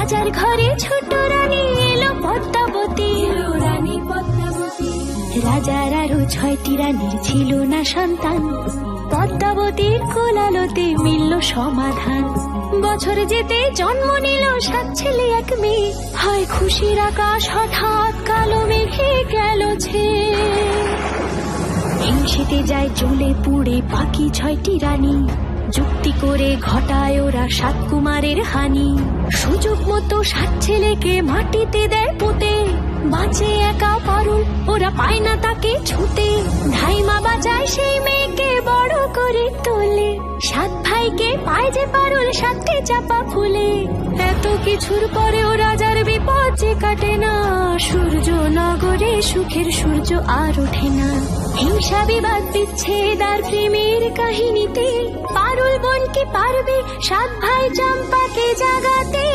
রাজার ঘরে ছোট রানী এলো পদ্মাবতী, রানী পদ্মাবতী। রাজার আরো 6টি রানীর ছিল না সন্তান, পদ্মাবতীর কোলালোতে মিলল সমাধান। বছর যেতে জন্ম নিল 7 ছেলে 1 মেয়ে, হয় খুশির আকাশ হঠাৎ কালো মেঘে গেল ছেয়ে। হিংসেতে যায় জ্বলে পুড়ে বাকি 6টি রানী, যুক্তি করে ঘটায় ওরা 7 কুমারের হানি। সুযোগ মতো 7 ছেলেকে মাটিতে দেয় পুঁতে, বাঁচে একা পারুল, ওরা পায় না তাকে ছুতে। ধাইমা বাঁচায় সেই মেয়েকে বড় করে তোলে, 7 ভাইকে পায় যে পারুল 7টে চাপা ফুলে। এত কিছুর পরেও রাজার বিপদ যে কাটে না, সূর্য নগরে সুখের সূর্য আর ওঠে না। হিংসা বিবাদ বিচ্ছেদ আর প্রেমের কাহিনীতে পারুল বোন কি পারবে 7 ভাই চম্পাকে জাগাতে।